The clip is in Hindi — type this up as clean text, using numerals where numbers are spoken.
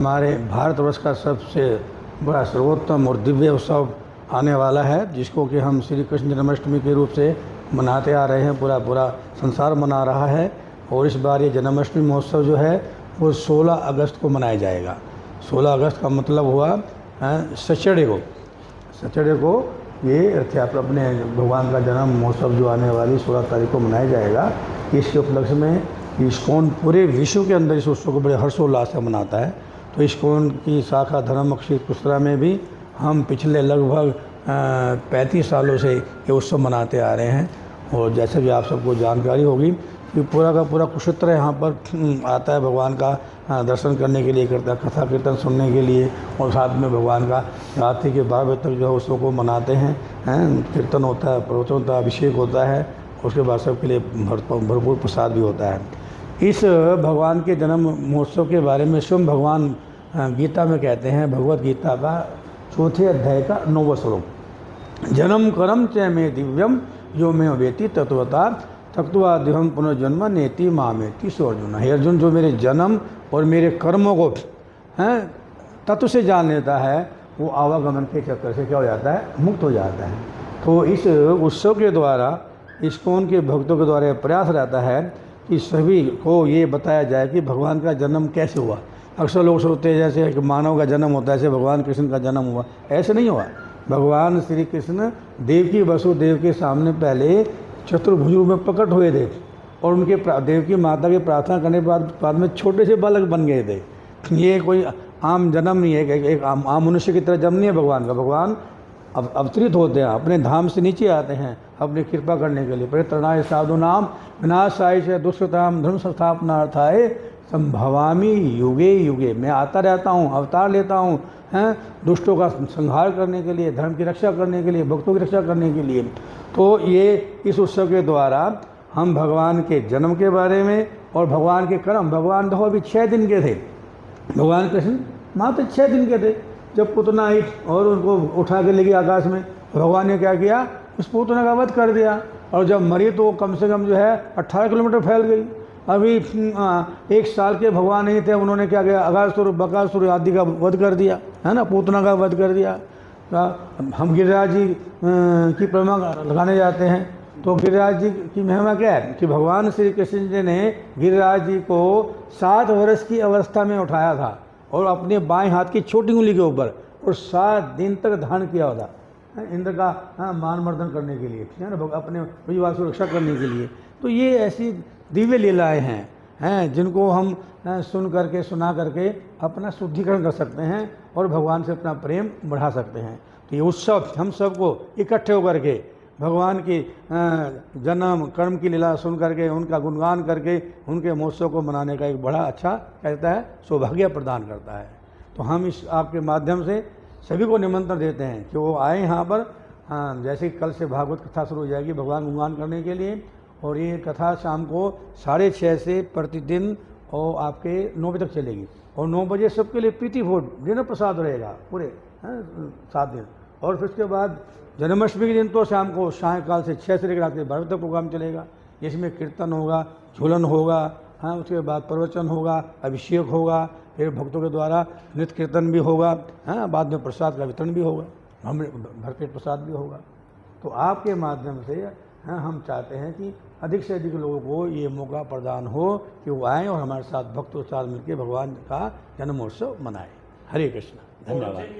हमारे भारतवर्ष का सबसे बड़ा सर्वोत्तम और दिव्य उत्सव आने वाला है, जिसको कि हम श्री कृष्ण जन्माष्टमी के रूप से मनाते आ रहे हैं। पूरा संसार मना रहा है। और इस बार ये जन्माष्टमी महोत्सव जो है वो 16 अगस्त को मनाया जाएगा। 16 अगस्त का मतलब हुआ सैटरडे को ये अर्थात अपने भगवान का जन्म महोत्सव जो आने वाली 16 तारीख को मनाया जाएगा। इसके उपलक्ष्य में इस्कॉन पूरे विश्व के अंदर इस उत्सव को बड़े हर्षोल्लास से मनाता है। तो इस्कॉन की शाखा धर्म कुशरा में भी हम पिछले लगभग 35 सालों से ये उत्सव मनाते आ रहे हैं। और जैसे भी आप सबको जानकारी होगी कि पूरा का पूरा कुशेत्र यहाँ पर आता है भगवान का दर्शन करने के लिए, करता है कथा कीर्तन सुनने के लिए। और साथ में भगवान का रात्रि के 12 बजे तक जो है उत्सव को मनाते हैं। कीर्तन होता है, प्रवचन होता है, अभिषेक होता है। उसके बाद सबके लिए भरपूर प्रसाद भी होता है। इस भगवान के जन्म महोत्सव के बारे में स्वयं भगवान गीता में कहते हैं, भगवत गीता का 4थे अध्याय का 9वां श्लोक, जन्म कर्म च मे दिव्यम यो मे वेति तत्वता तत्वा दिव्यम पुनर्जन्म नेति मामेति सो अर्जुन। हे अर्जुन, जो मेरे जन्म और मेरे कर्मों को तत्व से जान लेता है वो आवागमन के चक्कर से क्या हो जाता है, मुक्त हो जाता है। तो इस उत्सव के द्वारा इस्कॉन के भक्तों के द्वारा प्रयास रहता है कि सभी को ये बताया जाए कि भगवान का जन्म कैसे हुआ। अक्सर लोग सोचते हैं जैसे एक मानव का जन्म होता है ऐसे भगवान कृष्ण का जन्म हुआ, ऐसे नहीं हुआ। भगवान श्री कृष्ण देवकी वसुदेव के सामने पहले चतुर्भुज में प्रकट हुए थे और उनके देवकी माता की प्रार्थना करने के बाद में छोटे से बालक बन गए थे। ये कोई आम जन्म नहीं है, एक आम मनुष्य की तरह जन्म नहीं है भगवान का। भगवान अवतरित होते हैं, अपने धाम से नीचे आते हैं अपनी कृपा करने के लिए। परित्रणाय साधूनाम विनाशाय च दुष्कृताम धर्म संस्थापनार्थाय संभवामि युगे युगे। मैं आता रहता हूँ, अवतार लेता हूँ दुष्टों का संहार करने के लिए, धर्म की रक्षा करने के लिए, भक्तों की रक्षा करने के लिए। तो ये इस उत्सव के द्वारा हम भगवान के जन्म के बारे में और भगवान के कर्म, भगवान देखो अभी 6 दिन के थे, भगवान कृष्ण मात्र 6 दिन के थे जब पुतना आई और उनको उठा के ले गई आकाश में। भगवान ने क्या किया, उस पुतना का वध कर दिया। और जब मरी तो कम से कम जो है 18 किलोमीटर फैल गई। अभी 1 साल के भगवान नहीं थे, उन्होंने क्या किया, अगासुर बकासुर आदि का वध कर दिया, है ना, पूतना का वध कर दिया। हम गिरिराज जी की प्रतिमा लगाने जाते हैं तो गिरिराज जी की महिमा क्या है कि भगवान श्री कृष्ण जी ने गिरिराज जी को 7 वर्ष की अवस्था में उठाया था और अपने बाएं हाथ की छोटी उंगली के ऊपर और 7 दिन तक धारण किया होता इंद्र का मान मर्दन करने के लिए, है ना, अपने परिवार की रक्षा करने के लिए। तो ये ऐसी दिव्य लीलाएँ हैं जिनको हम सुन करके सुना करके अपना शुद्धिकरण कर सकते हैं और भगवान से अपना प्रेम बढ़ा सकते हैं। तो ये उत्सव हम सबको इकट्ठे होकर के भगवान की जन्म कर्म की लीला सुन करके, उनका गुणगान करके, उनके महोत्सव को मनाने का एक बड़ा अच्छा कहता है सौभाग्य प्रदान करता है। तो हम इस आपके माध्यम से सभी को निमंत्रण देते हैं कि वो आए यहाँ पर। जैसे कल से भागवत कथा शुरू हो जाएगी भगवान गुणगान करने के लिए, और ये कथा शाम को 6:30 से प्रतिदिन और आपके 9 बजे तक चलेगी। और 9 बजे सबके लिए प्रीति फूड डिनर प्रसाद रहेगा पूरे 7 दिन। और फिर उसके बाद जन्माष्टमी के दिन तो शाम को सायंकाल से 6 से लेकर रात के 12 तक प्रोग्राम चलेगा, जिसमें कीर्तन होगा, झूलन होगा, उसके बाद प्रवचन होगा, अभिषेक होगा, फिर भक्तों के द्वारा नृत्य कीर्तन भी होगा, बाद में प्रसाद का वितरण भी होगा, हम भरपेट प्रसाद भी होगा। तो आपके माध्यम से हम चाहते हैं कि अधिक से अधिक लोगों को ये मौका प्रदान हो कि वो आएँ और हमारे साथ भक्तों के साथ मिलकर भगवान का जन्मोत्सव मनाएं। हरे कृष्ण, धन्यवाद।